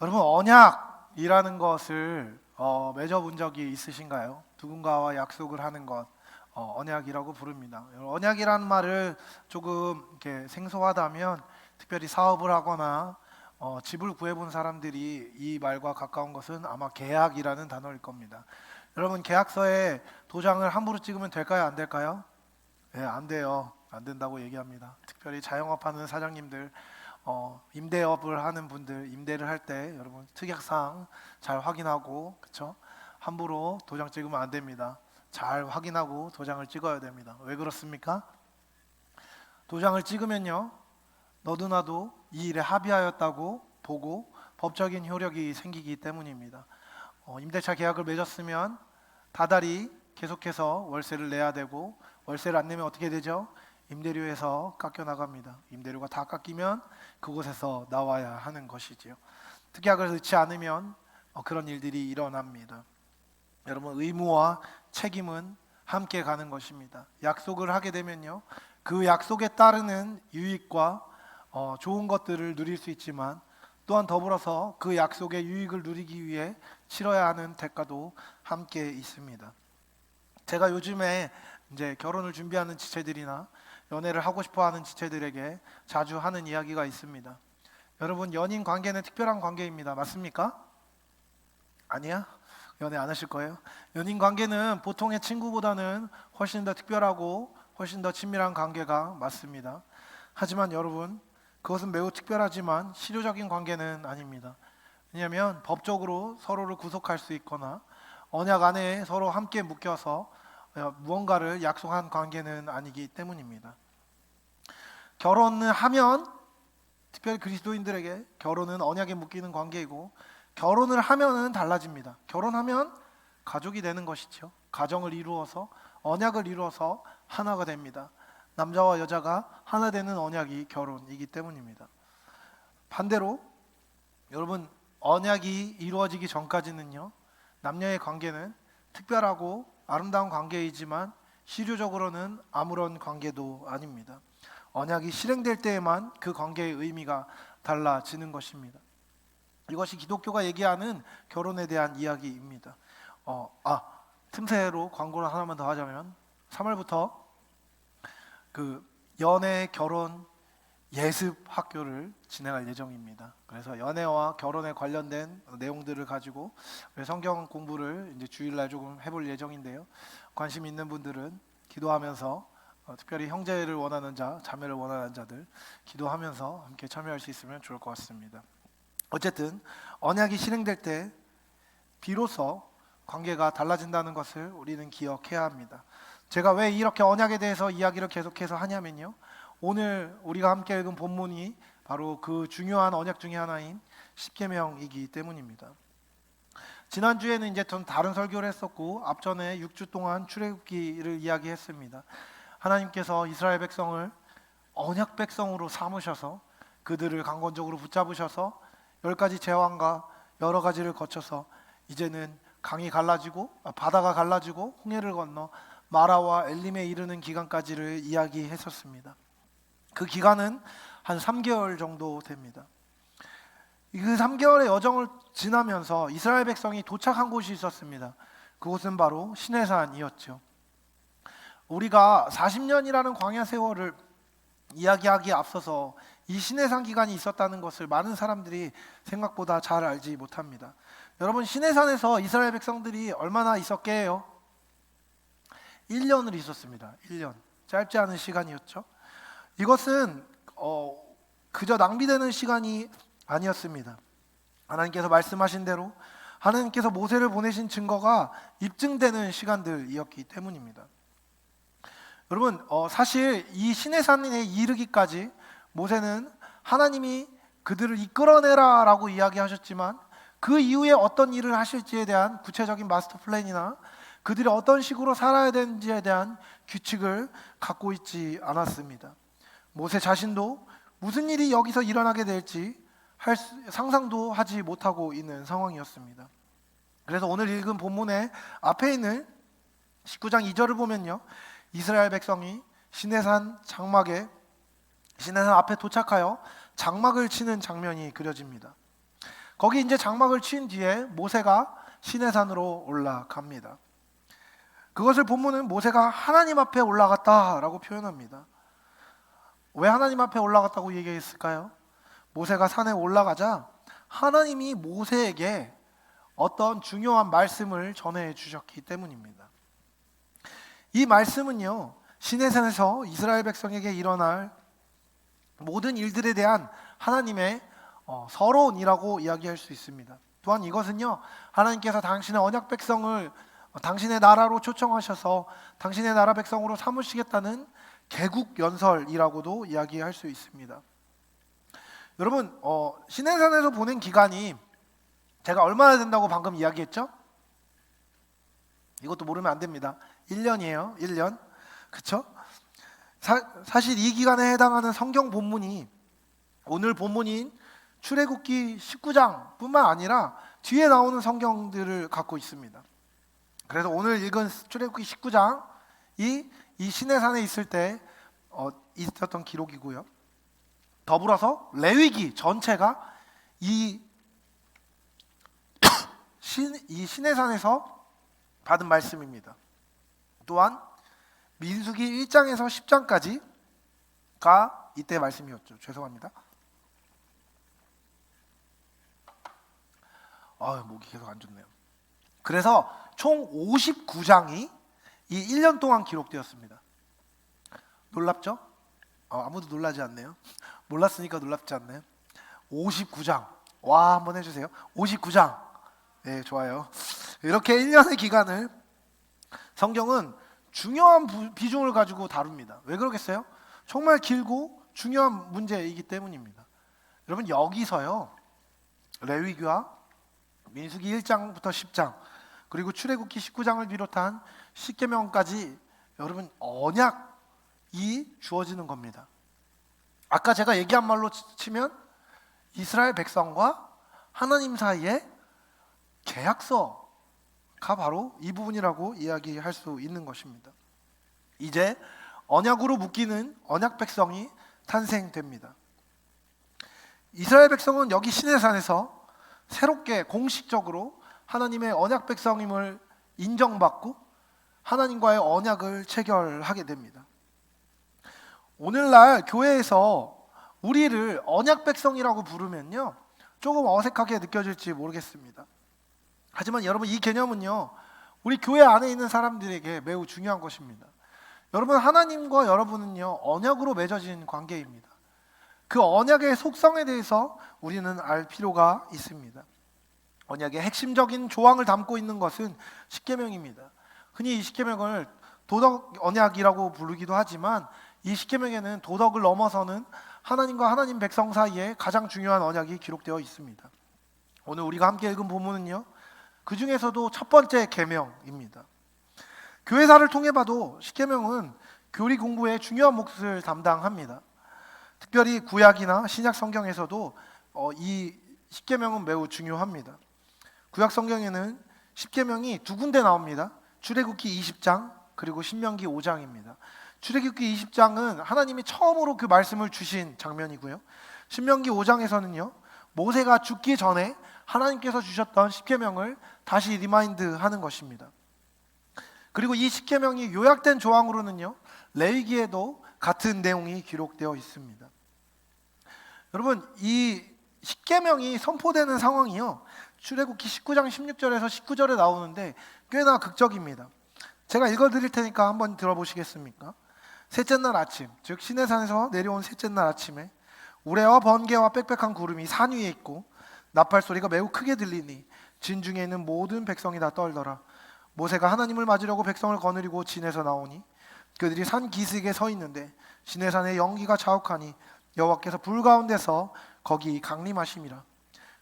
여러분, 언약이라는 것을 맺어본 적이 있으신가요? 누군가와 약속을 하는 것, 언약이라고 부릅니다. 언약이라는 말을 조금 이렇게 생소하다면, 특별히 사업을 하거나 집을 구해본 사람들이 이 말과 가까운 것은 아마 계약이라는 단어일 겁니다. 여러분, 계약서에 도장을 함부로 찍으면 될까요? 안 될까요? 네, 안 돼요. 안 된다고 얘기합니다. 특별히 자영업하는 사장님들, 임대업을 하는 분들, 임대를 할 때 여러분 특약사항 잘 확인하고, 그쵸? 함부로 도장 찍으면 안 됩니다. 잘 확인하고 도장을 찍어야 됩니다. 왜 그렇습니까? 도장을 찍으면요, 너도 나도 이 일에 합의하였다고 보고 법적인 효력이 생기기 때문입니다. 임대차 계약을 맺었으면 다달이 계속해서 월세를 내야 되고, 월세를 안 내면 어떻게 되죠? 임대료에서 깎여 나갑니다. 임대료가 다 깎이면 그곳에서 나와야 하는 것이지요. 특약을 넣지 않으면 그런 일들이 일어납니다. 여러분, 의무와 책임은 함께 가는 것입니다. 약속을 하게 되면요, 그 약속에 따르는 유익과 좋은 것들을 누릴 수 있지만, 또한 더불어서 그 약속의 유익을 누리기 위해 치러야 하는 대가도 함께 있습니다. 제가 요즘에 이제 결혼을 준비하는 지체들이나 연애를 하고 싶어하는 지체들에게 자주 하는 이야기가 있습니다. 여러분, 연인 관계는 특별한 관계입니다. 맞습니까? 아니야? 연애 안 하실 거예요? 연인 관계는 보통의 친구보다는 훨씬 더 특별하고 훨씬 더 친밀한 관계가 맞습니다. 하지만 여러분, 그것은 매우 특별하지만 실효적인 관계는 아닙니다. 왜냐하면 법적으로 서로를 구속할 수 있거나 언약 안에 서로 함께 묶여서 무언가를 약속한 관계는 아니기 때문입니다. 결혼을 하면, 특별히 그리스도인들에게 결혼은 언약에 묶이는 관계이고, 결혼을 하면은 달라집니다. 결혼하면 가족이 되는 것이죠. 가정을 이루어서, 언약을 이루어서 하나가 됩니다. 남자와 여자가 하나 되는 언약이 결혼이기 때문입니다. 반대로 여러분, 언약이 이루어지기 전까지는요, 남녀의 관계는 특별하고 아름다운 관계이지만 실효적으로는 아무런 관계도 아닙니다. 언약이 실행될 때에만 그 관계의 의미가 달라지는 것입니다. 이것이 기독교가 얘기하는 결혼에 대한 이야기입니다. 틈새로 광고를 하나만 더 하자면, 3월부터 그 연애 결혼 예습 학교를 진행할 예정입니다. 그래서 연애와 결혼에 관련된 내용들을 가지고 성경 공부를 이제 주일날 조금 해볼 예정인데요. 관심 있는 분들은 기도하면서, 특별히 형제를 원하는 자, 자매를 원하는 자들 기도하면서 함께 참여할 수 있으면 좋을 것 같습니다. 어쨌든 언약이 실행될 때 비로소 관계가 달라진다는 것을 우리는 기억해야 합니다. 제가 왜 이렇게 언약에 대해서 이야기를 계속해서 하냐면요, 오늘 우리가 함께 읽은 본문이 바로 그 중요한 언약 중에 하나인 십계명이기 때문입니다. 지난주에는 이제 좀 다른 설교를 했었고, 앞전에 6주 동안 출애굽기를 이야기했습니다. 하나님께서 이스라엘 백성을 언약 백성으로 삼으셔서 그들을 강권적으로 붙잡으셔서 10가지 재앙과 여러 가지를 거쳐서 이제는 강이 갈라지고 바다가 갈라지고 홍해를 건너 마라와 엘림에 이르는 기간까지를 이야기했었습니다. 그 기간은 한 3개월 정도 됩니다. 그 3개월의 여정을 지나면서 이스라엘 백성이 도착한 곳이 있었습니다. 그곳은 바로 시내산이었죠. 우리가 40년이라는 광야 세월을 이야기하기에 앞서서 이 시내산 기간이 있었다는 것을 많은 사람들이 생각보다 잘 알지 못합니다. 여러분, 시내산에서 이스라엘 백성들이 얼마나 있었게요? 1년을 있었습니다. 1년. 짧지 않은 시간이었죠. 이것은 그저 낭비되는 시간이 아니었습니다. 하나님께서 말씀하신 대로 하나님께서 모세를 보내신 증거가 입증되는 시간들이었기 때문입니다. 여러분, 사실 이 시내산에 이르기까지 모세는 하나님이 그들을 이끌어내라 라고 이야기하셨지만, 그 이후에 어떤 일을 하실지에 대한 구체적인 마스터 플랜이나 그들이 어떤 식으로 살아야 되는지에 대한 규칙을 갖고 있지 않았습니다. 모세 자신도 무슨 일이 여기서 일어나게 될지 상상도 하지 못하고 있는 상황이었습니다. 그래서 오늘 읽은 본문의 앞에 있는 19장 2절을 보면요, 이스라엘 백성이 시내산 앞에 도착하여 장막을 치는 장면이 그려집니다. 거기 이제 장막을 친 뒤에 모세가 시내산으로 올라갑니다. 그것을 본문은 모세가 하나님 앞에 올라갔다라고 표현합니다. 왜 하나님 앞에 올라갔다고 얘기했을까요? 모세가 산에 올라가자 하나님이 모세에게 어떤 중요한 말씀을 전해 주셨기 때문입니다. 이 말씀은요, 시내산에서 이스라엘 백성에게 일어날 모든 일들에 대한 하나님의 서론이라고 이야기할 수 있습니다. 또한 이것은요, 하나님께서 당신의 언약 백성을 당신의 나라로 초청하셔서 당신의 나라 백성으로 삼으시겠다는 개국 연설이라고도 이야기할 수 있습니다. 여러분, 시내산에서 보낸 기간이 제가 얼마나 된다고 방금 이야기했죠? 이것도 모르면 안 됩니다. 1년이에요. 1년. 그렇죠? 사실 이 기간에 해당하는 성경 본문이 오늘 본문인 출애굽기 19장뿐만 아니라 뒤에 나오는 성경들을 갖고 있습니다. 그래서 오늘 읽은 출애굽기 19장이 이 시내산에 있을 때 있었던 기록이고요. 더불어서 레위기 전체가 이 시내산에서 받은 말씀입니다. 또한 민수기 1장에서 10장까지가 이때 말씀이었죠. 죄송합니다. 목이 계속 안 좋네요. 그래서 총 59장이 이 1년 동안 기록되었습니다. 놀랍죠? 아무도 놀라지 않네요. 몰랐으니까 놀랍지 않네요. 59장. 와, 한번 해주세요. 59장. 네, 좋아요. 이렇게 1년의 기간을 성경은 중요한 비중을 가지고 다룹니다. 왜 그러겠어요? 정말 길고 중요한 문제이기 때문입니다. 여러분, 여기서요, 레위기와 민수기 1장부터 10장 그리고 출애굽기 19장을 비롯한 십계명까지 여러분 언약이 주어지는 겁니다. 아까 제가 얘기한 말로 치면 이스라엘 백성과 하나님 사이의 계약서가 바로 이 부분이라고 이야기할 수 있는 것입니다. 이제 언약으로 묶이는 언약 백성이 탄생됩니다. 이스라엘 백성은 여기 시내산에서 새롭게 공식적으로 하나님의 언약 백성임을 인정받고 하나님과의 언약을 체결하게 됩니다. 오늘날 교회에서 우리를 언약 백성이라고 부르면요, 조금 어색하게 느껴질지 모르겠습니다. 하지만 여러분, 이 개념은요, 우리 교회 안에 있는 사람들에게 매우 중요한 것입니다. 여러분, 하나님과 여러분은요, 언약으로 맺어진 관계입니다. 그 언약의 속성에 대해서 우리는 알 필요가 있습니다. 언약의 핵심적인 조항을 담고 있는 것은 십계명입니다. 흔히 이 십계명을 도덕 언약이라고 부르기도 하지만 이 십계명에는 도덕을 넘어서는 하나님과 하나님 백성 사이에 가장 중요한 언약이 기록되어 있습니다. 오늘 우리가 함께 읽은 본문은요, 그 중에서도 첫 번째 계명입니다. 교회사를 통해 봐도 십계명은 교리 공부에 중요한 몫을 담당합니다. 특별히 구약이나 신약 성경에서도 이 십계명은 매우 중요합니다. 구약 성경에는 십계명이 두 군데 나옵니다. 출애굽기 20장 그리고 신명기 5장입니다. 출애굽기 20장은 하나님이 처음으로 그 말씀을 주신 장면이고요. 신명기 5장에서는요, 모세가 죽기 전에 하나님께서 주셨던 십계명을 다시 리마인드하는 것입니다. 그리고 이 십계명이 요약된 조항으로는요, 레위기에도 같은 내용이 기록되어 있습니다. 여러분, 이 십계명이 선포되는 상황이요, 출애굽기 19장 16절에서 19절에 나오는데 꽤나 극적입니다. 제가 읽어드릴 테니까 한번 들어보시겠습니까? 셋째 날 아침, 즉 시내산에서 내려온 셋째 날 아침에 우레와 번개와 빽빽한 구름이 산 위에 있고 나팔 소리가 매우 크게 들리니 진중에 있는 모든 백성이 다 떨더라. 모세가 하나님을 맞으려고 백성을 거느리고 진에서 나오니 그들이 산 기슭에 서 있는데 시내산에 연기가 자욱하니 여호와께서 불 가운데서 거기 강림하심이라.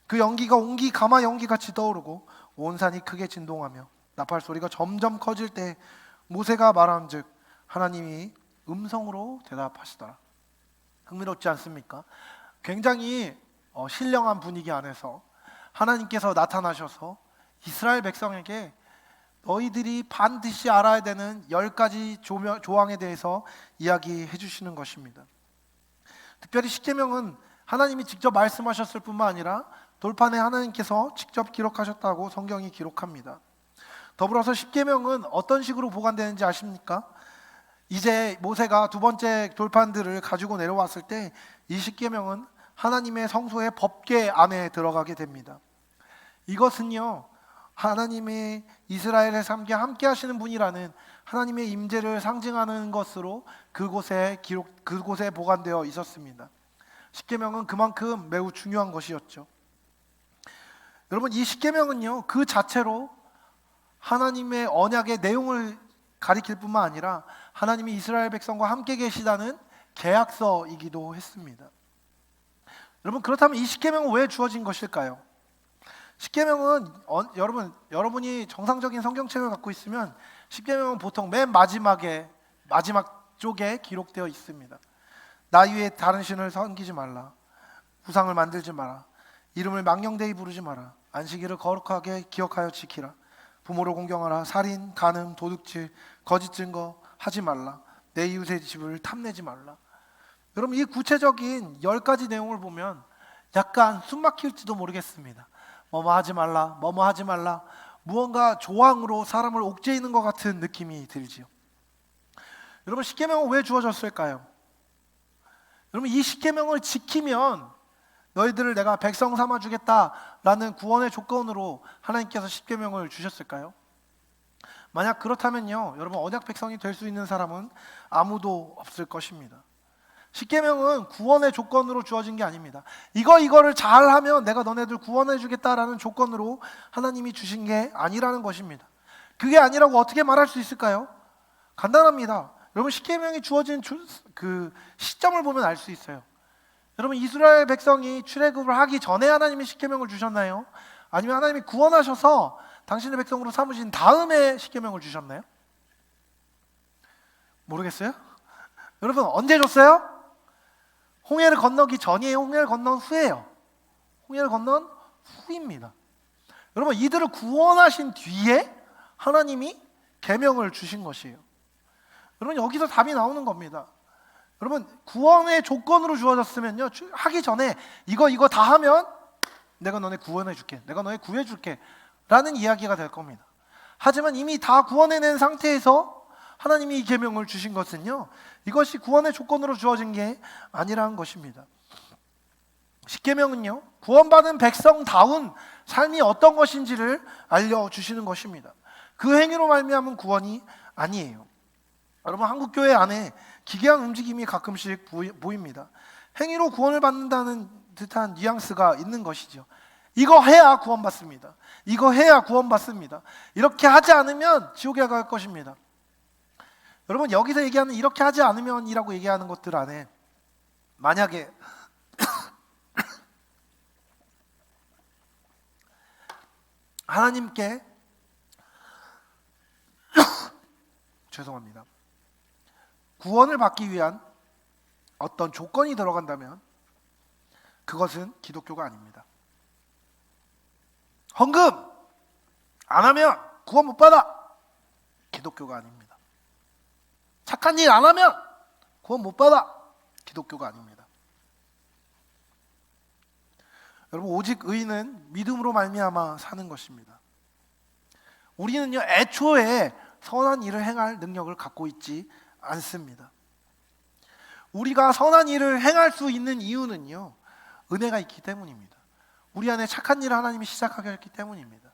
그 연기가 온기 가마 연기같이 떠오르고 온 산이 크게 진동하며 나팔 소리가 점점 커질 때 모세가 말한즉 하나님이 음성으로 대답하시더라. 흥미롭지 않습니까? 굉장히 신령한 분위기 안에서 하나님께서 나타나셔서 이스라엘 백성에게 너희들이 반드시 알아야 되는 10가지 조항에 대해서 이야기해 주시는 것입니다. 특별히 십계명은 하나님이 직접 말씀하셨을 뿐만 아니라 돌판에 하나님께서 직접 기록하셨다고 성경이 기록합니다. 더불어서 십계명은 어떤 식으로 보관되는지 아십니까? 이제 모세가 두 번째 돌판들을 가지고 내려왔을 때 이 십계명은 하나님의 성소의 법궤 안에 들어가게 됩니다. 이것은요, 하나님의 이스라엘의 삶에 함께 하시는 분이라는 하나님의 임재를 상징하는 것으로 그곳에 보관되어 있었습니다. 십계명은 그만큼 매우 중요한 것이었죠. 여러분, 이 십계명은요, 그 자체로 하나님의 언약의 내용을 가리킬 뿐만 아니라 하나님이 이스라엘 백성과 함께 계시다는 계약서이기도 했습니다. 여러분, 그렇다면 이 십계명은 왜 주어진 것일까요? 십계명은 여러분이 정상적인 성경책을 갖고 있으면 십계명은 보통 맨 마지막 쪽에 기록되어 있습니다. 나 위에 다른 신을 섬기지 말라, 우상을 만들지 마라, 이름을 망령되이 부르지 마라, 안식일을 거룩하게 기억하여 지키라, 부모를 공경하라, 살인, 간음, 도둑질, 거짓 증거 하지 말라, 내 이웃의 집을 탐내지 말라. 여러분, 이 구체적인 10가지 내용을 보면 약간 숨막힐지도 모르겠습니다. 뭐뭐 하지 말라, 뭐뭐 하지 말라, 무언가 조항으로 사람을 옥죄이는 것 같은 느낌이 들지요. 여러분, 십계명은 왜 주어졌을까요? 여러분, 이 십계명을 지키면 너희들을 내가 백성 삼아 주겠다라는 구원의 조건으로 하나님께서 십계명을 주셨을까요? 만약 그렇다면요, 여러분, 언약 백성이 될 수 있는 사람은 아무도 없을 것입니다. 십계명은 구원의 조건으로 주어진 게 아닙니다. 이거를 잘하면 내가 너네들 구원해 주겠다라는 조건으로 하나님이 주신 게 아니라는 것입니다. 그게 아니라고 어떻게 말할 수 있을까요? 간단합니다. 여러분, 십계명이 주어진 그 시점을 보면 알 수 있어요. 여러분, 이스라엘 백성이 출애굽을 하기 전에 하나님이 십계명을 주셨나요? 아니면 하나님이 구원하셔서 당신의 백성으로 삼으신 다음에 십계명을 주셨나요? 모르겠어요? 여러분, 언제 줬어요? 홍해를 건너기 전이에요? 홍해를 건넌 후예요? 홍해를 건넌 후입니다. 여러분, 이들을 구원하신 뒤에 하나님이 계명을 주신 것이에요. 여러분, 여기서 답이 나오는 겁니다. 여러분, 구원의 조건으로 주어졌으면요, 하기 전에 이거 다 하면 내가 너네 구원해 줄게, 내가 너네 구해 줄게 라는 이야기가 될 겁니다. 하지만 이미 다 구원해낸 상태에서 하나님이 이 계명을 주신 것은요, 이것이 구원의 조건으로 주어진 게 아니라는 것입니다. 십계명은요, 구원받은 백성다운 삶이 어떤 것인지를 알려주시는 것입니다. 그 행위로 말미암은 구원이 아니에요. 여러분, 한국 교회 안에 기괴한 움직임이 가끔씩 보입니다. 행위로 구원을 받는다는 듯한 뉘앙스가 있는 것이죠. 이거 해야 구원받습니다. 이거 해야 구원받습니다. 이렇게 하지 않으면 지옥에 갈 것입니다. 여러분, 여기서 얘기하는 이렇게 하지 않으면이라고 얘기하는 것들 안에 만약에 하나님께 죄송합니다. 구원을 받기 위한 어떤 조건이 들어간다면 그것은 기독교가 아닙니다. 헌금 안 하면 구원 못 받아. 기독교가 아닙니다. 착한 일 안 하면 구원 못 받아. 기독교가 아닙니다. 여러분, 오직 의인은 믿음으로 말미암아 사는 것입니다. 우리는요, 애초에 선한 일을 행할 능력을 갖고 있지 않습니다. 우리가 선한 일을 행할 수 있는 이유는요, 은혜가 있기 때문입니다. 우리 안에 착한 일을 하나님이 시작하게 했기 때문입니다.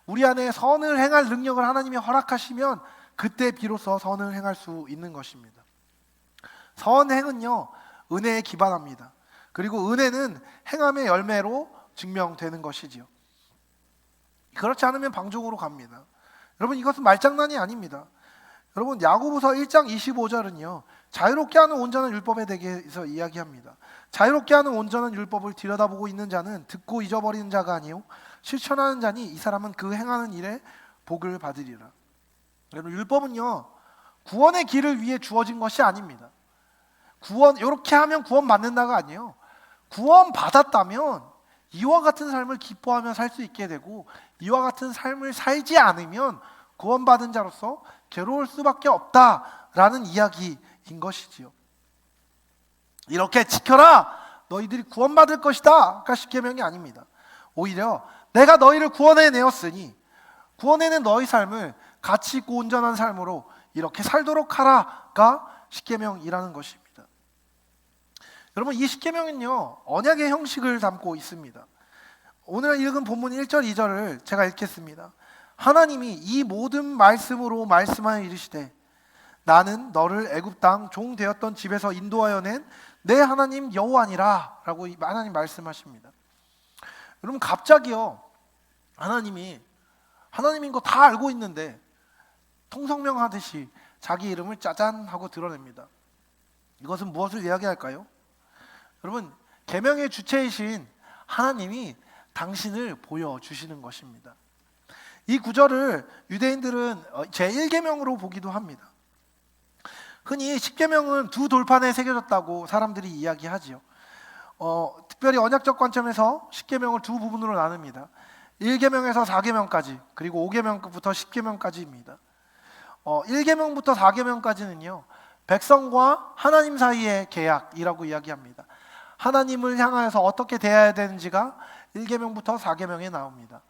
우리 안에 선을 행할 능력을 하나님이 허락하시면 그때 비로소 선을 행할 수 있는 것입니다. 선행은요, 은혜에 기반합니다. 그리고 은혜는 행함의 열매로 증명되는 것이지요. 그렇지 않으면 방종으로 갑니다. 여러분, 이것은 말장난이 아닙니다. 여러분, 야고보서 1장 25절은요, 자유롭게 하는 온전한 율법에 대해서 이야기합니다. 자유롭게 하는 온전한 율법을 들여다보고 있는 자는 듣고 잊어버리는 자가 아니요 실천하는 자니 이 사람은 그 행하는 일에 복을 받으리라. 여러분, 율법은요, 구원의 길을 위해 주어진 것이 아닙니다. 이렇게 하면 구원 받는다가 아니에요. 구원 받았다면 이와 같은 삶을 기뻐하며 살 수 있게 되고, 이와 같은 삶을 살지 않으면 구원받은 자로서 괴로울 수밖에 없다라는 이야기인 것이지요. 이렇게 지켜라, 너희들이 구원받을 것이다 가 십계명이 아닙니다. 오히려 내가 너희를 구원해내었으니 구원해낸 너희 삶을 가치 있고 온전한 삶으로 이렇게 살도록 하라가 십계명이라는 것입니다. 여러분, 이 십계명은요 언약의 형식을 담고 있습니다. 오늘 읽은 본문 1절 2절을 제가 읽겠습니다. 하나님이 이 모든 말씀으로 말씀하여 이르시되 나는 너를 애굽 땅 종 되었던 집에서 인도하여 낸 내 하나님 여호와니라 라고 하나님 말씀하십니다. 여러분, 갑자기요 하나님이 하나님인 거 다 알고 있는데 통성명하듯이 자기 이름을 짜잔 하고 드러냅니다. 이것은 무엇을 이야기할까요? 여러분, 계명의 주체이신 하나님이 당신을 보여주시는 것입니다. 이 구절을 유대인들은 제1계명으로 보기도 합니다. 흔히 십계명은 두 돌판에 새겨졌다고 사람들이 이야기하지요. 특별히 언약적 관점에서 십계명을 두 부분으로 나눕니다. 1계명에서 4계명까지, 그리고 5계명부터 10계명까지입니다. 1계명부터 4계명까지는요 백성과 하나님 사이의 계약이라고 이야기합니다. 하나님을 향하여서 어떻게 대해야 되는지가 1계명부터 4계명에 나옵니다.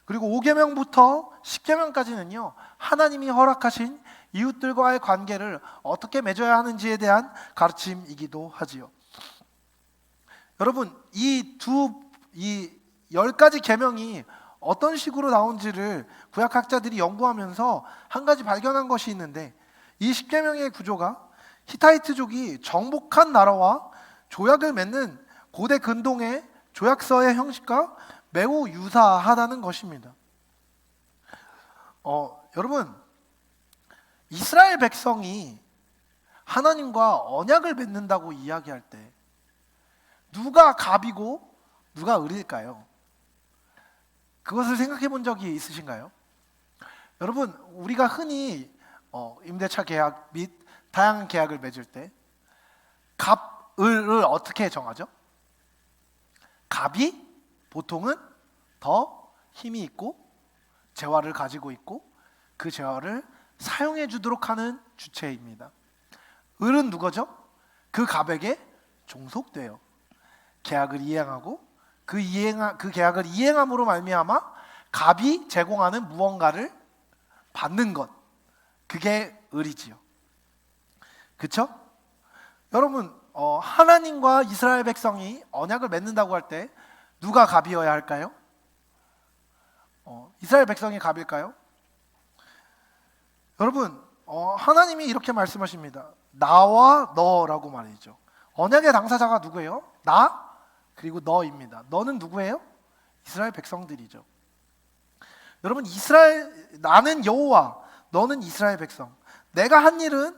그리고 5계명부터 10계명까지는요 하나님이 허락하신 이웃들과의 관계를 어떻게 맺어야 하는지에 대한 가르침이기도 하지요. 여러분, 이 10가지 계명이 어떤 식으로 나온지를 구약학자들이 연구하면서 한 가지 발견한 것이 있는데, 이 십계명의 구조가 히타이트족이 정복한 나라와 조약을 맺는 고대 근동의 조약서의 형식과 매우 유사하다는 것입니다. 여러분, 이스라엘 백성이 하나님과 언약을 맺는다고 이야기할 때 누가 갑이고 누가 을일까요? 그것을 생각해 본 적이 있으신가요? 여러분, 우리가 흔히 임대차 계약 및 다양한 계약을 맺을 때 갑, 을을 어떻게 정하죠? 갑이 보통은 더 힘이 있고 재화를 가지고 있고 그 재화를 사용해 주도록 하는 주체입니다. 을은 누구죠? 그 갑에게 종속돼요. 계약을 이행하고 그 계약을 이행함으로 말미암아 갑이 제공하는 무언가를 받는 것, 그게 을이지요. 그렇죠? 여러분, 하나님과 이스라엘 백성이 언약을 맺는다고 할 때 누가 갑이어야 할까요? 이스라엘 백성이 갑일까요? 여러분, 하나님이 이렇게 말씀하십니다. 나와 너라고 말이죠. 언약의 당사자가 누구예요? 나 그리고 너입니다. 너는 누구예요? 이스라엘 백성들이죠. 여러분, 나는 여호와, 너는 이스라엘 백성. 내가 한 일은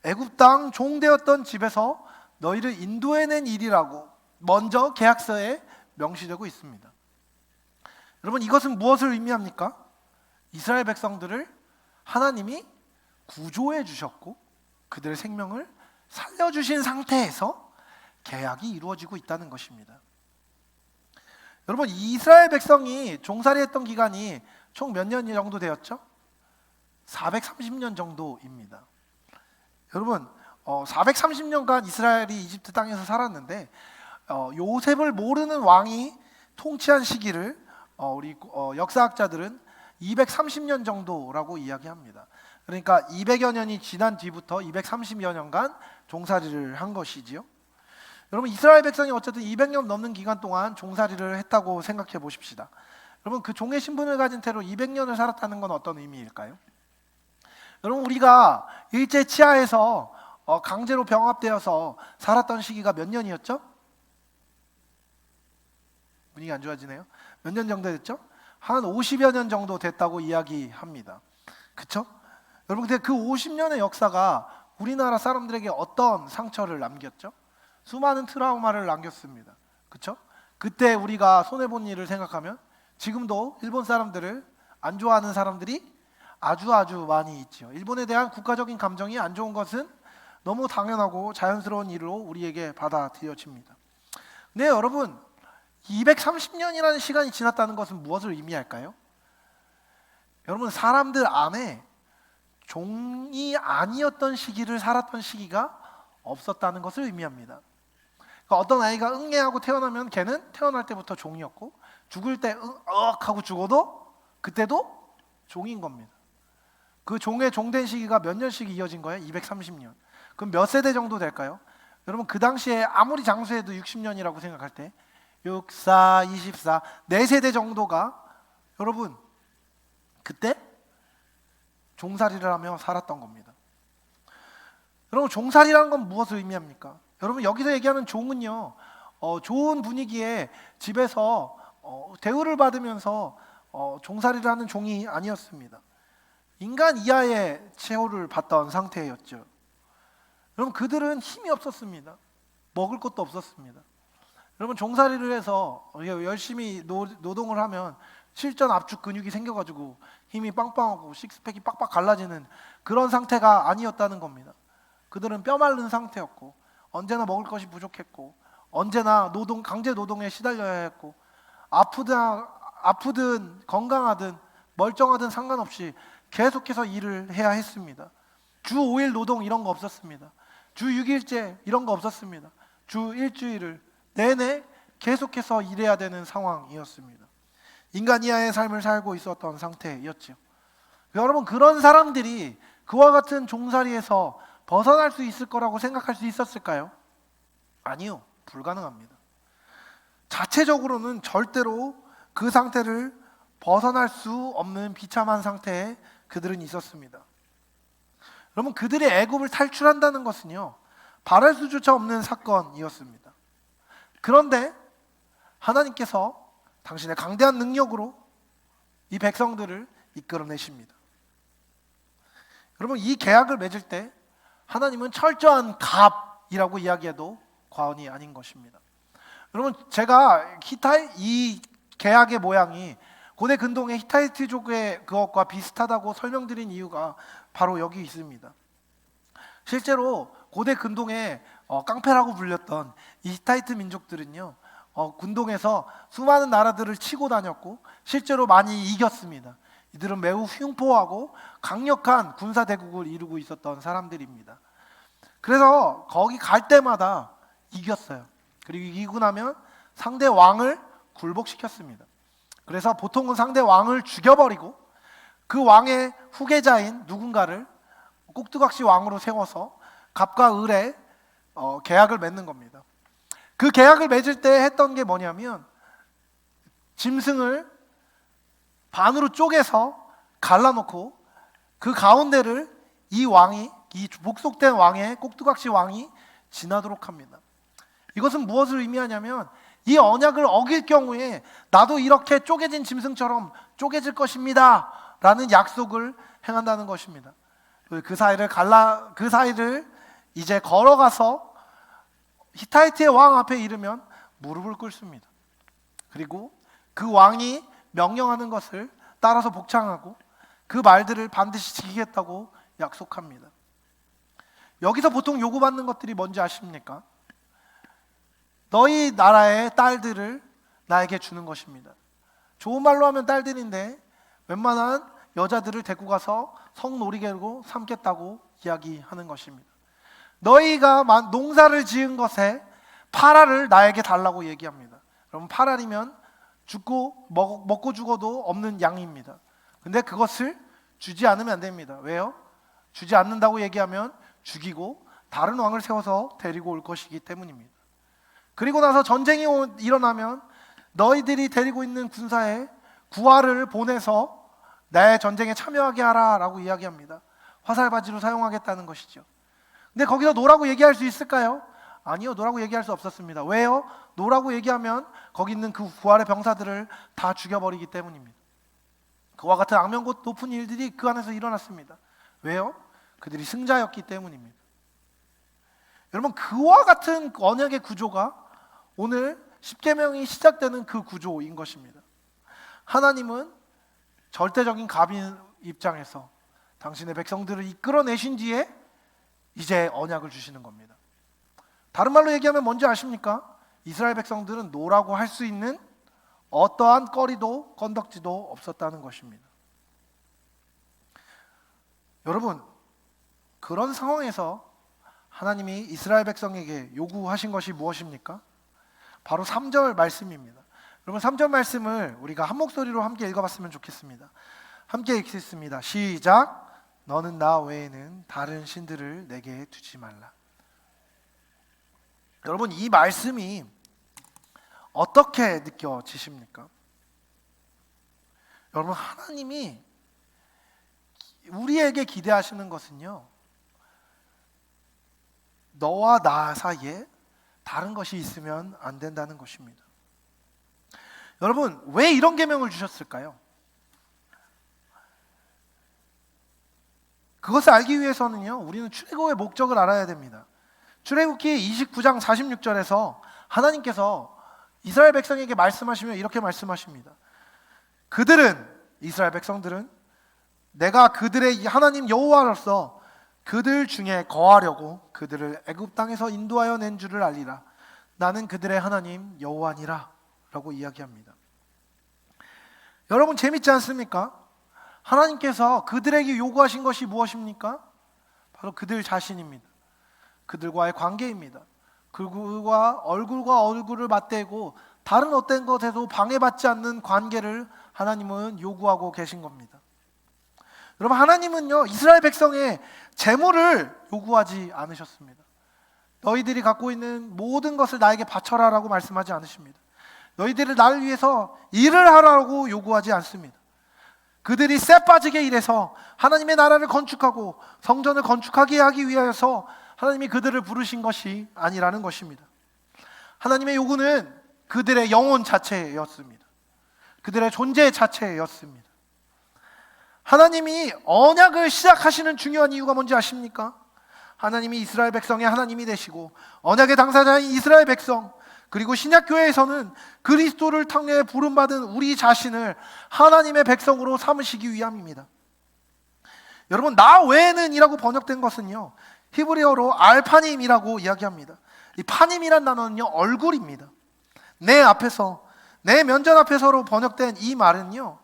애굽 땅 종되었던 집에서 너희를 인도해낸 일이라고 먼저 계약서에 명시되고 있습니다. 여러분, 이것은 무엇을 의미합니까? 이스라엘 백성들을 하나님이 구조해 주셨고 그들의 생명을 살려주신 상태에서 계약이 이루어지고 있다는 것입니다. 여러분, 이스라엘 백성이 종살이했던 기간이 총 몇 년 정도 되었죠? 430년 정도입니다. 여러분, 430년간 이스라엘이 이집트 땅에서 살았는데 요셉을 모르는 왕이 통치한 시기를 우리 역사학자들은 230년 정도라고 이야기합니다. 그러니까 200여 년이 지난 뒤부터 230여 년간 종살이를 한 것이지요. 여러분, 이스라엘 백성이 어쨌든 200년 넘는 기간 동안 종살이를 했다고 생각해 보십시다. 여러분, 그 종의 신분을 가진 채로 200년을 살았다는 건 어떤 의미일까요? 여러분, 우리가 일제 치하에서 강제로 병합되어서 살았던 시기가 몇 년이었죠? 분위기 안 좋아지네요. 몇 년 정도 됐죠? 한 50여 년 정도 됐다고 이야기합니다. 그렇죠? 여러분, 근데 그 50년의 역사가 우리나라 사람들에게 어떤 상처를 남겼죠? 수많은 트라우마를 남겼습니다. 그렇죠? 그때 우리가 손해본 일을 생각하면 지금도 일본 사람들을 안 좋아하는 사람들이 아주 많이 있죠. 일본에 대한 국가적인 감정이 안 좋은 것은 너무 당연하고 자연스러운 일로 우리에게 받아들여집니다. 근데 여러분, 230년이라는 시간이 지났다는 것은 무엇을 의미할까요? 여러분, 사람들 안에 종이 아니었던 시기를 살았던 시기가 없었다는 것을 의미합니다. 그러니까 어떤 아이가 응애하고 태어나면 걔는 태어날 때부터 종이었고, 죽을 때 하고 죽어도 그때도 종인 겁니다. 그 종의 종된 시기가 몇 년씩 이어진 거예요? 230년. 그럼 몇 세대 정도 될까요? 여러분 그 당시에 아무리 장수해도 60년이라고 생각할 때 6, 4, 24, 4세대 정도가 여러분 그때 종살이를 하며 살았던 겁니다. 여러분 종살이라는 건 무엇을 의미합니까? 여러분 여기서 얘기하는 종은요 좋은 분위기에 집에서 대우를 받으면서 종살이를 하는 종이 아니었습니다. 인간 이하의 최후를 받던 상태였죠. 여러분 그들은 힘이 없었습니다. 먹을 것도 없었습니다. 여러분 종살이를 해서 열심히 노동을 하면 실전 압축 근육이 생겨가지고 힘이 빵빵하고 식스팩이 빡빡 갈라지는 그런 상태가 아니었다는 겁니다. 그들은 뼈 마른 상태였고 언제나 먹을 것이 부족했고 언제나 강제 노동에 시달려야 했고 아프든 건강하든 멀쩡하든 상관없이 계속해서 일을 해야 했습니다. 주 5일 노동 이런 거 없었습니다. 주 6일째 이런 거 없었습니다. 주 일주일을 내내 계속해서 일해야 되는 상황이었습니다. 인간 이하의 삶을 살고 있었던 상태였죠. 여러분 그런 사람들이 그와 같은 종살이에서 벗어날 수 있을 거라고 생각할 수 있었을까요? 아니요. 불가능합니다. 자체적으로는 절대로 그 상태를 벗어날 수 없는 비참한 상태에 그들은 있었습니다. 여러분 그들이 애굽을 탈출한다는 것은요 바랄 수조차 없는 사건이었습니다. 그런데 하나님께서 당신의 강대한 능력으로 이 백성들을 이끌어내십니다. 여러분 이 계약을 맺을 때 하나님은 철저한 갑이라고 이야기해도 과언이 아닌 것입니다. 여러분 제가 이 계약의 모양이 고대 근동의 히타이트족의 그것과 비슷하다고 설명드린 이유가 바로 여기 있습니다. 실제로 고대 근동의 깡패라고 불렸던 이 히타이트 민족들은요 근동에서 수많은 나라들을 치고 다녔고 실제로 많이 이겼습니다. 이들은 매우 흉포하고 강력한 군사 대국을 이루고 있었던 사람들입니다. 그래서 거기 갈 때마다 이겼어요. 그리고 이기고 나면 상대 왕을 굴복시켰습니다. 그래서 보통은 상대 왕을 죽여버리고 그 왕의 후계자인 누군가를 꼭두각시 왕으로 세워서 갑과 을의 계약을 맺는 겁니다. 그 계약을 맺을 때 했던 게 뭐냐면 짐승을 반으로 쪼개서 갈라놓고 그 가운데를 이 복속된 왕의 꼭두각시 왕이 지나도록 합니다. 이것은 무엇을 의미하냐면 이 언약을 어길 경우에 나도 이렇게 쪼개진 짐승처럼 쪼개질 것입니다 라는 약속을 행한다는 것입니다. 그 사이를 이제 걸어가서 히타이트의 왕 앞에 이르면 무릎을 꿇습니다. 그리고 그 왕이 명령하는 것을 따라서 복창하고 그 말들을 반드시 지키겠다고 약속합니다. 여기서 보통 요구받는 것들이 뭔지 아십니까? 너희 나라의 딸들을 나에게 주는 것입니다. 좋은 말로 하면 딸들인데 웬만한 여자들을 데리고 가서 성놀이개로 삼겠다고 이야기하는 것입니다. 너희가 농사를 지은 것에 8알을 나에게 달라고 얘기합니다. 그럼 8알이면 죽고 먹고 죽어도 없는 양입니다. 근데 그것을 주지 않으면 안 됩니다. 왜요? 주지 않는다고 얘기하면 죽이고 다른 왕을 세워서 데리고 올 것이기 때문입니다. 그리고 나서 전쟁이 일어나면 너희들이 데리고 있는 군사에 9알을 보내서 내 전쟁에 참여하게 하라라고 이야기합니다. 화살바지로 사용하겠다는 것이죠. 근데 거기서 노라고 얘기할 수 있을까요? 아니요, 노라고 얘기할 수 없었습니다. 왜요? 노라고 얘기하면 거기 있는 그 9알의 병사들을 다 죽여버리기 때문입니다. 그와 같은 악명고 높은 일들이 그 안에서 일어났습니다. 왜요? 그들이 승자였기 때문입니다. 여러분 그와 같은 언약의 구조가 오늘 십계명이 시작되는 그 구조인 것입니다. 하나님은 절대적인 갑인 입장에서 당신의 백성들을 이끌어내신 뒤에 이제 언약을 주시는 겁니다. 다른 말로 얘기하면 뭔지 아십니까? 이스라엘 백성들은 노라고 할 수 있는 어떠한 거리도 건덕지도 없었다는 것입니다. 여러분 그런 상황에서 하나님이 이스라엘 백성에게 요구하신 것이 무엇입니까? 바로 3절 말씀입니다. 여러분 3절 말씀을 우리가 한 목소리로 함께 읽어봤으면 좋겠습니다. 함께 읽겠습니다. 시작. 너는 나 외에는 다른 신들을 내게 두지 말라. 여러분 이 말씀이 어떻게 느껴지십니까? 여러분 하나님이 우리에게 기대하시는 것은요, 너와 나 사이에 다른 것이 있으면 안 된다는 것입니다. 여러분 왜 이런 계명을 주셨을까요? 그것을 알기 위해서는요, 우리는 출애굽의 목적을 알아야 됩니다. 출애굽기 29장 46절에서 하나님께서 이스라엘 백성에게 말씀하시며 이렇게 말씀하십니다. 이스라엘 백성들은 내가 그들의 하나님 여호와로서 그들 중에 거하려고 그들을 애굽 땅에서 인도하여 낸 줄을 알리라. 나는 그들의 하나님 여호와니라 라고 이야기합니다. 여러분 재밌지 않습니까? 하나님께서 그들에게 요구하신 것이 무엇입니까? 바로 그들 자신입니다. 그들과의 관계입니다. 그들과 얼굴을 맞대고 다른 어떤 것에도 방해받지 않는 관계를 하나님은 요구하고 계신 겁니다. 여러분 하나님은요, 이스라엘 백성의 재물을 요구하지 않으셨습니다. 너희들이 갖고 있는 모든 것을 나에게 바쳐라 라고 말씀하지 않으십니다. 너희들을 나를 위해서 일을 하라고 요구하지 않습니다. 그들이 쎄 빠지게 일해서 하나님의 나라를 건축하고 성전을 건축하게 하기 위해서 하나님이 그들을 부르신 것이 아니라는 것입니다. 하나님의 요구는 그들의 영혼 자체였습니다. 그들의 존재 자체였습니다. 하나님이 언약을 시작하시는 중요한 이유가 뭔지 아십니까? 하나님이 이스라엘 백성의 하나님이 되시고 언약의 당사자인 이스라엘 백성, 그리고 신약교회에서는 그리스도를 통해 부름받은 우리 자신을 하나님의 백성으로 삼으시기 위함입니다. 여러분 나 외에는 이라고 번역된 것은요, 히브리어로 알파님이라고 이야기합니다. 이 파님이란 단어는요, 얼굴입니다. 내 앞에서, 내 면전 앞에서로 번역된 이 말은요,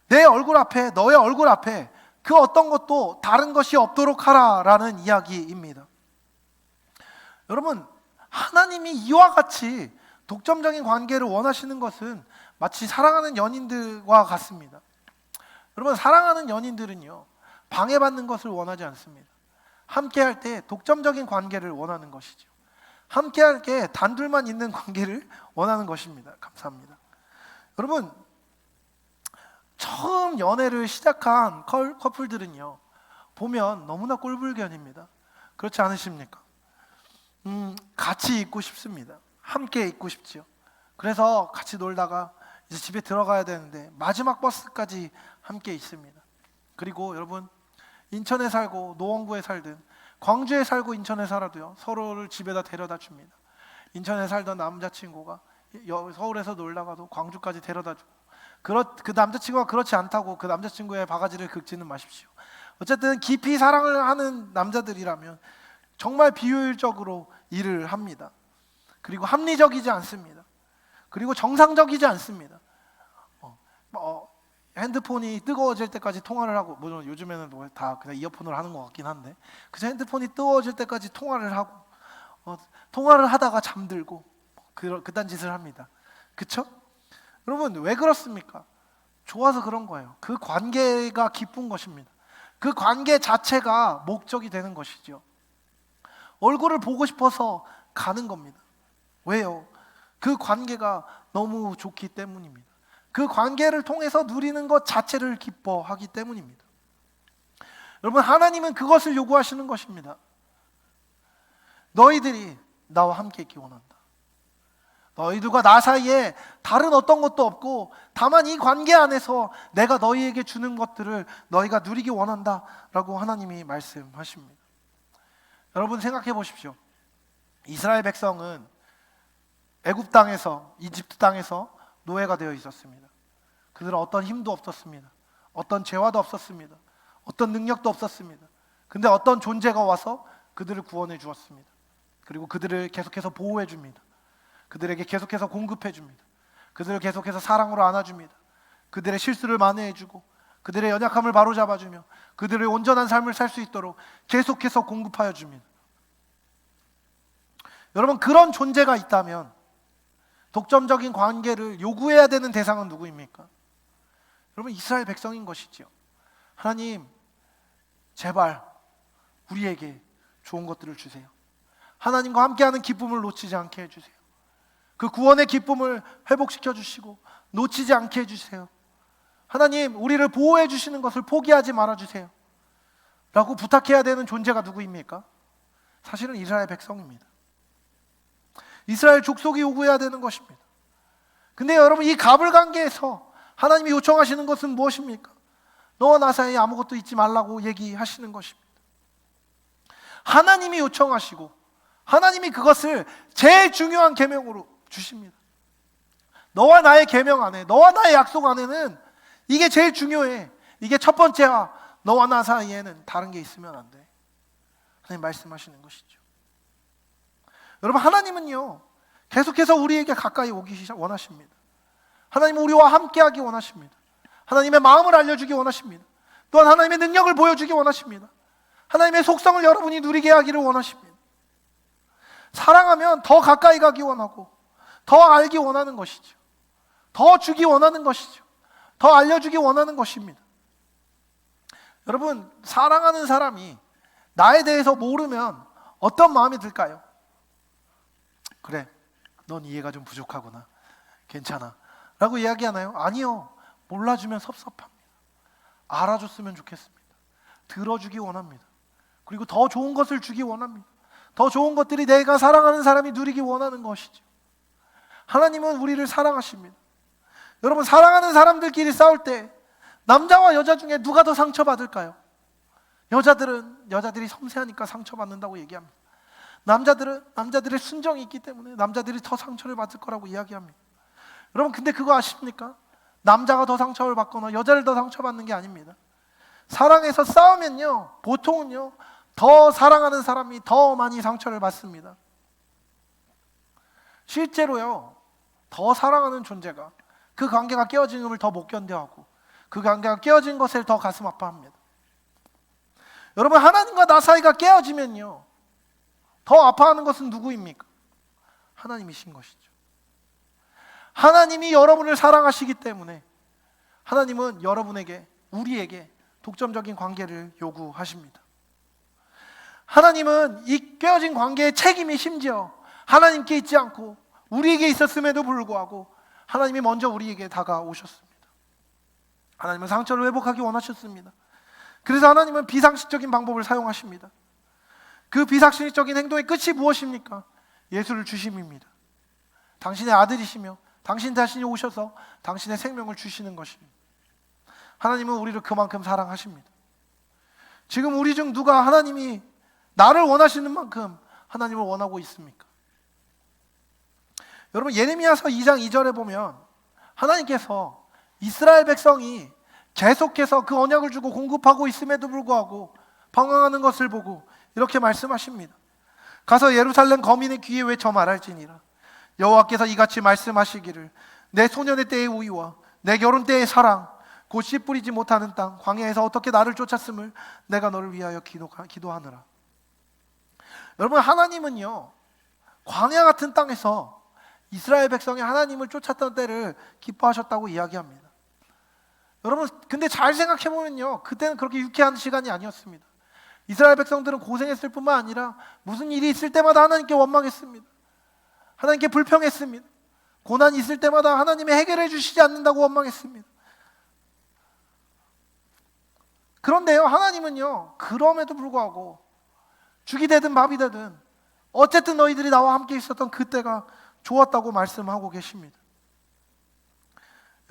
내 얼굴 앞에, 너의 얼굴 앞에 그 어떤 것도 다른 것이 없도록 하라라는 이야기입니다. 여러분 하나님이 이와 같이 독점적인 관계를 원하시는 것은 마치 사랑하는 연인들과 같습니다. 여러분 사랑하는 연인들은요, 방해받는 것을 원하지 않습니다. 함께할 때 독점적인 관계를 원하는 것이죠. 함께할 때 단둘만 있는 관계를 원하는 것입니다. 감사합니다. 여러분 처음 연애를 시작한 커플들은요, 보면 너무나 꼴불견입니다. 그렇지 않으십니까? 같이 있고 싶습니다. 함께 있고 싶지요. 그래서 같이 놀다가 이제 집에 들어가야 되는데 마지막 버스까지 함께 있습니다. 그리고 여러분 인천에 살고 노원구에 살든 광주에 살고 인천에 살아도요, 서로를 집에다 데려다 줍니다. 인천에 살던 남자친구가 서울에서 놀다가도 광주까지 데려다 주고, 그 남자친구가 그렇지 않다고 그 남자친구의 바가지를 긁지는 마십시오. 어쨌든 깊이 사랑을 하는 남자들이라면 정말 비효율적으로 일을 합니다. 그리고 합리적이지 않습니다. 그리고 정상적이지 않습니다. 핸드폰이 뜨거워질 때까지 통화를 하고, 물론 요즘에는 뭐 다 그냥 이어폰으로 하는 것 같긴 한데, 그저 핸드폰이 뜨거워질 때까지 통화를 하고, 통화를 하다가 잠들고 그딴 짓을 합니다. 그쵸? 여러분 왜 그렇습니까? 좋아서 그런 거예요. 그 관계가 기쁜 것입니다. 그 관계 자체가 목적이 되는 것이죠. 얼굴을 보고 싶어서 가는 겁니다. 왜요? 그 관계가 너무 좋기 때문입니다. 그 관계를 통해서 누리는 것 자체를 기뻐하기 때문입니다. 여러분 하나님은 그것을 요구하시는 것입니다. 너희들이 나와 함께 있기 원한다. 너희들과 나 사이에 다른 어떤 것도 없고 다만 이 관계 안에서 내가 너희에게 주는 것들을 너희가 누리기 원한다 라고 하나님이 말씀하십니다. 여러분 생각해 보십시오. 이스라엘 백성은 애굽 땅에서, 이집트 땅에서 노예가 되어 있었습니다. 그들은 어떤 힘도 없었습니다. 어떤 재화도 없었습니다. 어떤 능력도 없었습니다. 근데 어떤 존재가 와서 그들을 구원해 주었습니다. 그리고 그들을 계속해서 보호해 줍니다. 그들에게 계속해서 공급해 줍니다. 그들을 계속해서 사랑으로 안아줍니다. 그들의 실수를 만회해 주고 그들의 연약함을 바로잡아 주며 그들의 온전한 삶을 살 수 있도록 계속해서 공급하여 줍니다. 여러분 그런 존재가 있다면 독점적인 관계를 요구해야 되는 대상은 누구입니까? 여러분, 이스라엘 백성인 것이지요. 하나님, 제발 우리에게 좋은 것들을 주세요. 하나님과 함께하는 기쁨을 놓치지 않게 해주세요. 그 구원의 기쁨을 회복시켜 주시고 놓치지 않게 해주세요. 하나님, 우리를 보호해 주시는 것을 포기하지 말아주세요 라고 부탁해야 되는 존재가 누구입니까? 사실은 이스라엘 백성입니다. 이스라엘 족속이 요구해야 되는 것입니다. 근데 여러분, 이 가불관계에서 하나님이 요청하시는 것은 무엇입니까? 너와 나 사이에 아무것도 잊지 말라고 얘기하시는 것입니다. 하나님이 요청하시고 하나님이 그것을 제일 중요한 계명으로 주십니다. 너와 나의 계명 안에, 너와 나의 약속 안에는 이게 제일 중요해. 이게 첫 번째야. 너와 나 사이에는 다른 게 있으면 안 돼. 하나님 말씀하시는 것이죠. 여러분, 하나님은요 계속해서 우리에게 가까이 오기 원하십니다. 하나님은 우리와 함께하기 원하십니다. 하나님의 마음을 알려주기 원하십니다. 또한 하나님의 능력을 보여주기 원하십니다. 하나님의 속성을 여러분이 누리게 하기를 원하십니다. 사랑하면 더 가까이 가기 원하고 더 알기 원하는 것이죠. 더 주기 원하는 것이죠. 더 알려주기 원하는 것입니다. 여러분, 사랑하는 사람이 나에 대해서 모르면 어떤 마음이 들까요? 그래, 넌 이해가 좀 부족하구나, 괜찮아 라고 이야기하나요? 아니요. 몰라주면 섭섭합니다. 알아줬으면 좋겠습니다. 들어주기 원합니다. 그리고 더 좋은 것을 주기 원합니다. 더 좋은 것들이 내가 사랑하는 사람이 누리기 원하는 것이죠. 하나님은 우리를 사랑하십니다. 여러분, 사랑하는 사람들끼리 싸울 때 남자와 여자 중에 누가 더 상처받을까요? 여자들이 섬세하니까 상처받는다고 얘기합니다. 남자들의 순정이 있기 때문에 남자들이 더 상처를 받을 거라고 이야기합니다. 여러분, 근데 그거 아십니까? 남자가 더 상처를 받거나 여자를 더 상처받는 게 아닙니다. 사랑에서 싸우면요, 보통은요 더 사랑하는 사람이 더 많이 상처를 받습니다. 실제로요, 더 사랑하는 존재가 그 관계가 깨어짐을 더 못 견뎌하고 그 관계가 깨어진 것을 더 가슴 아파합니다. 여러분, 하나님과 나 사이가 깨어지면요 더 아파하는 것은 누구입니까? 하나님이신 것이죠. 하나님이 여러분을 사랑하시기 때문에 하나님은 여러분에게, 우리에게 독점적인 관계를 요구하십니다. 하나님은 이 깨어진 관계의 책임이 심지어 하나님께 있지 않고 우리에게 있었음에도 불구하고 하나님이 먼저 우리에게 다가오셨습니다. 하나님은 상처를 회복하기 원하셨습니다. 그래서 하나님은 비상식적인 방법을 사용하십니다. 그 비상식적인 행동의 끝이 무엇입니까? 예수를 주심입니다. 당신의 아들이시며 당신 자신이 오셔서 당신의 생명을 주시는 것입니다. 하나님은 우리를 그만큼 사랑하십니다. 지금 우리 중 누가 하나님이 나를 원하시는 만큼 하나님을 원하고 있습니까? 여러분, 예레미야서 2장 2절에 보면 하나님께서 이스라엘 백성이 계속해서 그 언약을 주고 공급하고 있음에도 불구하고 방황하는 것을 보고 이렇게 말씀하십니다. 가서 예루살렘 거민의 귀에 외쳐 말할지니라. 여호와께서 이같이 말씀하시기를, 내 소년의 때의 우위와 내 결혼 때의 사랑, 곧 씨 뿌리지 못하는 땅 광야에서 어떻게 나를 쫓았음을 내가 너를 위하여 기도하느라. 여러분, 하나님은요 광야 같은 땅에서 이스라엘 백성이 하나님을 쫓았던 때를 기뻐하셨다고 이야기합니다. 여러분, 근데 잘 생각해보면요 그때는 그렇게 유쾌한 시간이 아니었습니다. 이스라엘 백성들은 고생했을 뿐만 아니라 무슨 일이 있을 때마다 하나님께 원망했습니다. 하나님께 불평했습니다. 고난이 있을 때마다 하나님이 해결해 주시지 않는다고 원망했습니다. 그런데요, 하나님은요 그럼에도 불구하고 죽이 되든 밥이 되든 어쨌든 너희들이 나와 함께 있었던 그때가 좋았다고 말씀하고 계십니다.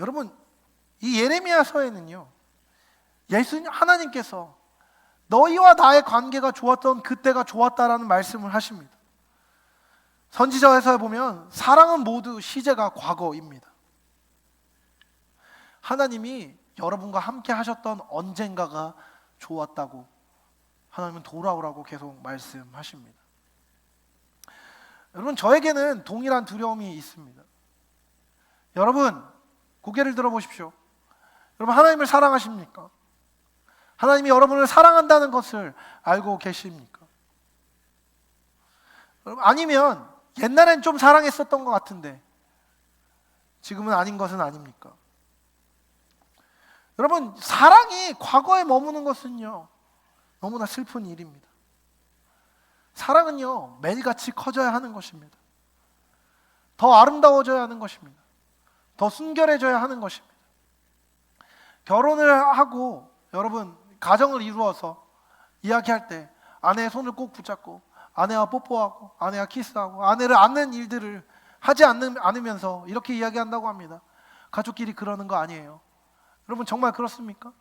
여러분, 이 예레미야서에는요 예수님, 하나님께서 너희와 나의 관계가 좋았던 그때가 좋았다라는 말씀을 하십니다. 선지자에서 보면 사랑은 모두 시제가 과거입니다. 하나님이 여러분과 함께 하셨던 언젠가가 좋았다고 하나님은 돌아오라고 계속 말씀하십니다. 여러분, 저에게는 동일한 두려움이 있습니다. 여러분, 고개를 들어보십시오. 여러분, 하나님을 사랑하십니까? 하나님이 여러분을 사랑한다는 것을 알고 계십니까? 여러분, 아니면 옛날엔 좀 사랑했었던 것 같은데 지금은 아닌 것은 아닙니까? 여러분, 사랑이 과거에 머무는 것은요 너무나 슬픈 일입니다. 사랑은요 매일같이 커져야 하는 것입니다. 더 아름다워져야 하는 것입니다. 더 순결해져야 하는 것입니다. 결혼을 하고 여러분 가정을 이루어서 이야기할 때 아내의 손을 꼭 붙잡고 아내와 뽀뽀하고 아내와 키스하고 아내를 안는 일들을 하지 않으면서 이렇게 이야기한다고 합니다. 가족끼리 그러는 거 아니에요. 여러분 정말 그렇습니까?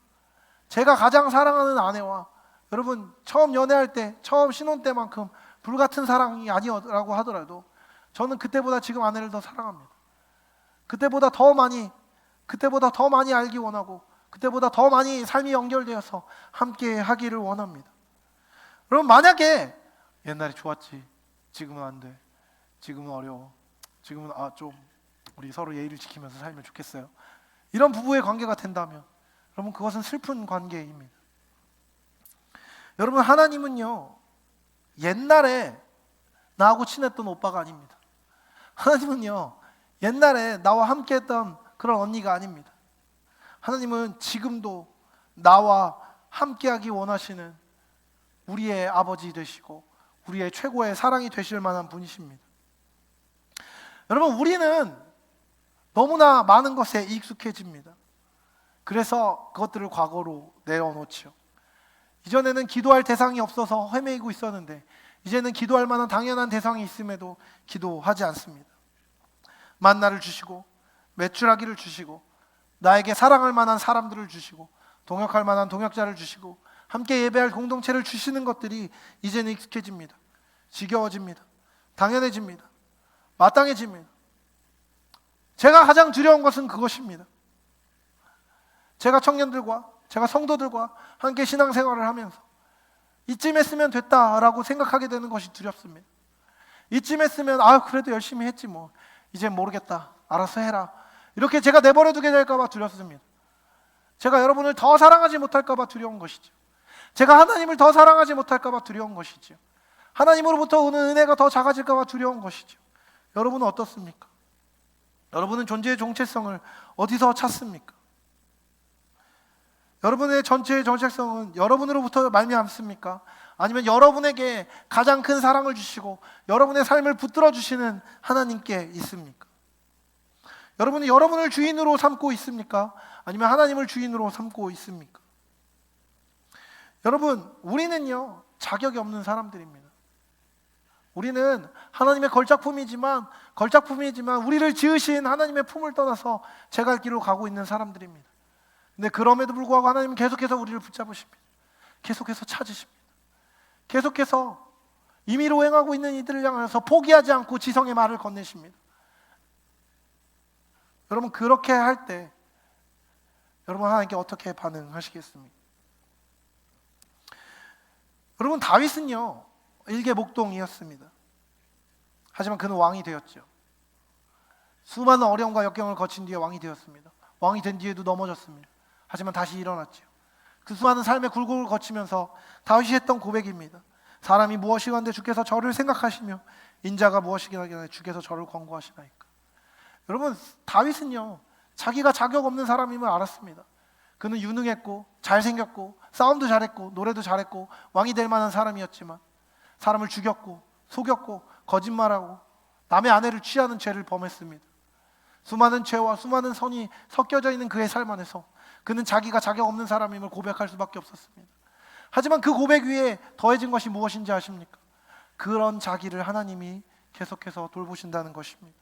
제가 가장 사랑하는 아내와 여러분 처음 연애할 때 처음 신혼 때만큼 불같은 사랑이 아니라고 하더라도 저는 그때보다 지금 아내를 더 사랑합니다. 그때보다 더 많이 알기 원하고 그때보다 더 많이 삶이 연결되어서 함께 하기를 원합니다. 여러분 만약에 옛날에 좋았지 지금은 안 돼, 지금은 어려워, 지금은 좀 우리 서로 예의를 지키면서 살면 좋겠어요, 이런 부부의 관계가 된다면 여러분 그것은 슬픈 관계입니다. 여러분 하나님은요 옛날에 나하고 친했던 오빠가 아닙니다. 하나님은요 옛날에 나와 함께했던 그런 언니가 아닙니다. 하나님은 지금도 나와 함께하기 원하시는 우리의 아버지 되시고 우리의 최고의 사랑이 되실 만한 분이십니다. 여러분 우리는 너무나 많은 것에 익숙해집니다. 그래서 그것들을 과거로 내려놓지요. 이전에는 기도할 대상이 없어서 헤매이고 있었는데 이제는 기도할 만한 당연한 대상이 있음에도 기도하지 않습니다. 만나를 주시고 매출하기를 주시고 나에게 사랑할 만한 사람들을 주시고 동역할 만한 동역자를 주시고 함께 예배할 공동체를 주시는 것들이 이제는 익숙해집니다. 지겨워집니다. 당연해집니다. 마땅해집니다. 제가 가장 두려운 것은 그것입니다. 제가 청년들과 제가 성도들과 함께 신앙생활을 하면서 이쯤 했으면 됐다라고 생각하게 되는 것이 두렵습니다. 이쯤 했으면 그래도 열심히 했지 뭐 이제 모르겠다 알아서 해라 이렇게 제가 내버려 두게 될까 봐 두렵습니다. 제가 여러분을 더 사랑하지 못할까 봐 두려운 것이죠. 제가 하나님을 더 사랑하지 못할까 봐 두려운 것이죠. 하나님으로부터 오는 은혜가 더 작아질까 봐 두려운 것이죠. 여러분은 어떻습니까? 여러분은 존재의 정체성을 어디서 찾습니까? 여러분의 전체의 정체성은 여러분으로부터 말미암습니까? 아니면 여러분에게 가장 큰 사랑을 주시고 여러분의 삶을 붙들어 주시는 하나님께 있습니까? 여러분은 여러분을 주인으로 삼고 있습니까? 아니면 하나님을 주인으로 삼고 있습니까? 여러분, 우리는요 자격이 없는 사람들입니다. 우리는 하나님의 걸작품이지만 우리를 지으신 하나님의 품을 떠나서 제 갈 길로 가고 있는 사람들입니다. 근데 그럼에도 불구하고 하나님은 계속해서 우리를 붙잡으십니다. 계속해서 찾으십니다. 계속해서 임의로 행하고 있는 이들을 향해서 포기하지 않고 지성의 말을 건네십니다. 여러분 그렇게 할 때 여러분 하나님께 어떻게 반응하시겠습니까? 여러분 다윗은요 일개 목동이었습니다. 하지만 그는 왕이 되었죠. 수많은 어려움과 역경을 거친 뒤에 왕이 되었습니다. 왕이 된 뒤에도 넘어졌습니다. 하지만 다시 일어났죠. 그 수많은 삶의 굴곡을 거치면서 다윗이 했던 고백입니다. 사람이 무엇이건대 주께서 저를 생각하시며 인자가 무엇이건대 주께서 저를 권고하시나이까. 여러분 다윗은요 자기가 자격 없는 사람임을 알았습니다. 그는 유능했고 잘생겼고 싸움도 잘했고 노래도 잘했고 왕이 될 만한 사람이었지만 사람을 죽였고 속였고 거짓말하고 남의 아내를 취하는 죄를 범했습니다. 수많은 죄와 수많은 선이 섞여져 있는 그의 삶 안에서 그는 자기가 자격 없는 사람임을 고백할 수밖에 없었습니다. 하지만 그 고백 위에 더해진 것이 무엇인지 아십니까? 그런 자기를 하나님이 계속해서 돌보신다는 것입니다.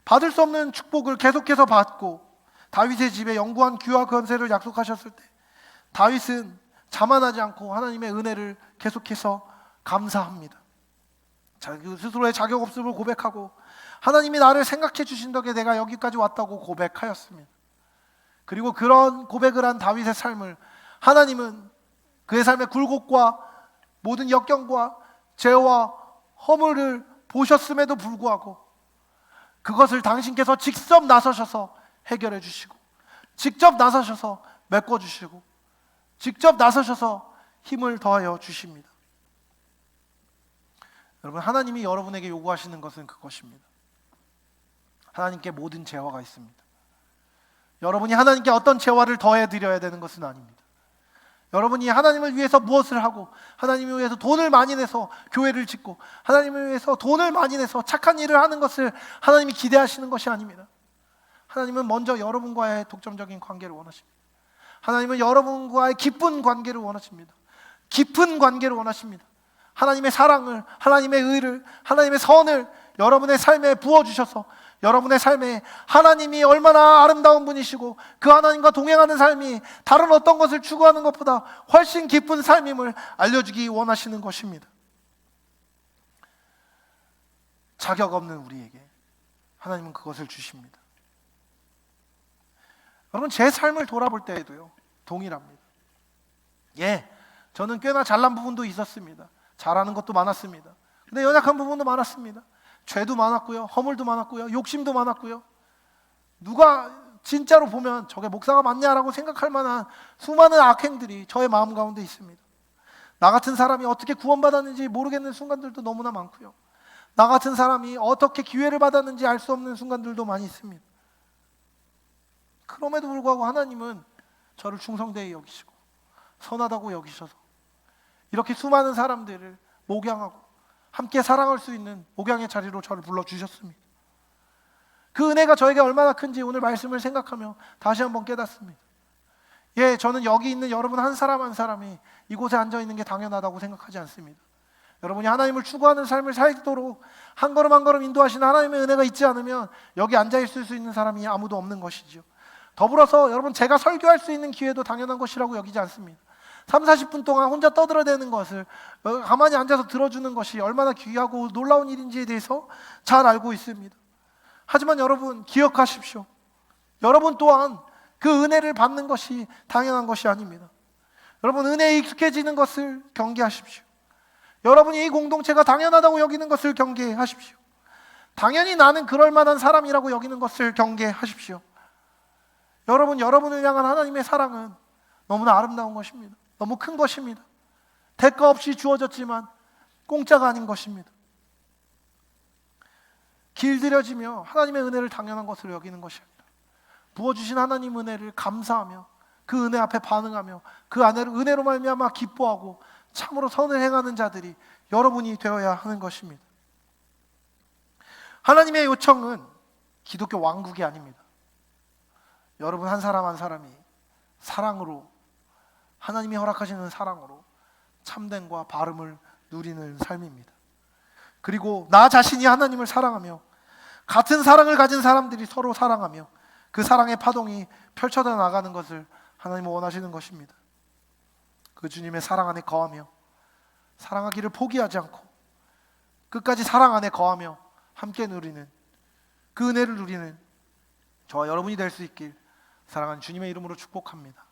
받을 수 없는 축복을 계속해서 받고 다윗의 집에 영구한 귀와 권세를 약속하셨을 때 다윗은 자만하지 않고 하나님의 은혜를 계속해서 감사합니다. 자기 스스로의 자격 없음을 고백하고 하나님이 나를 생각해 주신 덕에 내가 여기까지 왔다고 고백하였습니다. 그리고 그런 고백을 한 다윗의 삶을 하나님은 그의 삶의 굴곡과 모든 역경과 죄와 허물을 보셨음에도 불구하고 그것을 당신께서 직접 나서셔서 해결해 주시고 직접 나서셔서 메꿔 주시고 직접 나서셔서 힘을 더하여 주십니다. 여러분 하나님이 여러분에게 요구하시는 것은 그것입니다. 하나님께 모든 재화가 있습니다. 여러분이 하나님께 어떤 재화를 더해 드려야 되는 것은 아닙니다. 여러분이 하나님을 위해서 무엇을 하고, 하나님을 위해서 돈을 많이 내서 교회를 짓고, 하나님을 위해서 돈을 많이 내서 착한 일을 하는 것을 하나님이 기대하시는 것이 아닙니다. 하나님은 먼저 여러분과의 독점적인 관계를 원하십니다. 하나님은 여러분과의 기쁜 관계를 원하십니다. 깊은 관계를 원하십니다. 하나님의 사랑을, 하나님의 의를, 하나님의 선을 여러분의 삶에 부어주셔서 여러분의 삶에 하나님이 얼마나 아름다운 분이시고 그 하나님과 동행하는 삶이 다른 어떤 것을 추구하는 것보다 훨씬 기쁜 삶임을 알려주기 원하시는 것입니다. 자격 없는 우리에게 하나님은 그것을 주십니다. 여러분, 제 삶을 돌아볼 때에도요, 동일합니다. 예, 저는 꽤나 잘난 부분도 있었습니다. 잘하는 것도 많았습니다. 근데 연약한 부분도 많았습니다. 죄도 많았고요, 허물도 많았고요, 욕심도 많았고요. 누가 진짜로 보면 저게 목사가 맞냐라고 생각할 만한 수많은 악행들이 저의 마음 가운데 있습니다. 나 같은 사람이 어떻게 구원받았는지 모르겠는 순간들도 너무나 많고요, 나 같은 사람이 어떻게 기회를 받았는지 알 수 없는 순간들도 많이 있습니다. 그럼에도 불구하고 하나님은 저를 충성되이 여기시고 선하다고 여기셔서 이렇게 수많은 사람들을 목양하고 함께 사랑할 수 있는 목양의 자리로 저를 불러주셨습니다. 그 은혜가 저에게 얼마나 큰지 오늘 말씀을 생각하며 다시 한번 깨닫습니다. 예, 저는 여기 있는 여러분 한 사람 한 사람이 이곳에 앉아있는 게 당연하다고 생각하지 않습니다. 여러분이 하나님을 추구하는 삶을 살도록 한 걸음 한 걸음 인도하시는 하나님의 은혜가 있지 않으면 여기 앉아있을 수 있는 사람이 아무도 없는 것이죠. 더불어서 여러분, 제가 설교할 수 있는 기회도 당연한 것이라고 여기지 않습니다. 30-40분 동안 혼자 떠들어대는 것을 가만히 앉아서 들어주는 것이 얼마나 귀하고 놀라운 일인지에 대해서 잘 알고 있습니다. 하지만 여러분, 기억하십시오. 여러분 또한 그 은혜를 받는 것이 당연한 것이 아닙니다. 여러분, 은혜에 익숙해지는 것을 경계하십시오. 여러분이 이 공동체가 당연하다고 여기는 것을 경계하십시오. 당연히 나는 그럴 만한 사람이라고 여기는 것을 경계하십시오. 여러분, 여러분을 향한 하나님의 사랑은 너무나 아름다운 것입니다. 너무 큰 것입니다. 대가 없이 주어졌지만 공짜가 아닌 것입니다. 길들여지며 하나님의 은혜를 당연한 것으로 여기는 것이 아니라 부어주신 하나님 은혜를 감사하며 그 은혜 앞에 반응하며 그 은혜로 말미암아 기뻐하고 참으로 선을 행하는 자들이 여러분이 되어야 하는 것입니다. 하나님의 요청은 기독교 왕국이 아닙니다. 여러분 한 사람 한 사람이 사랑으로, 하나님이 허락하시는 사랑으로 참됨과 바름을 누리는 삶입니다. 그리고 나 자신이 하나님을 사랑하며 같은 사랑을 가진 사람들이 서로 사랑하며 그 사랑의 파동이 펼쳐져 나가는 것을 하나님은 원하시는 것입니다. 그 주님의 사랑 안에 거하며 사랑하기를 포기하지 않고 끝까지 사랑 안에 거하며 함께 누리는, 그 은혜를 누리는 저와 여러분이 될 수 있길 사랑하는 주님의 이름으로 축복합니다.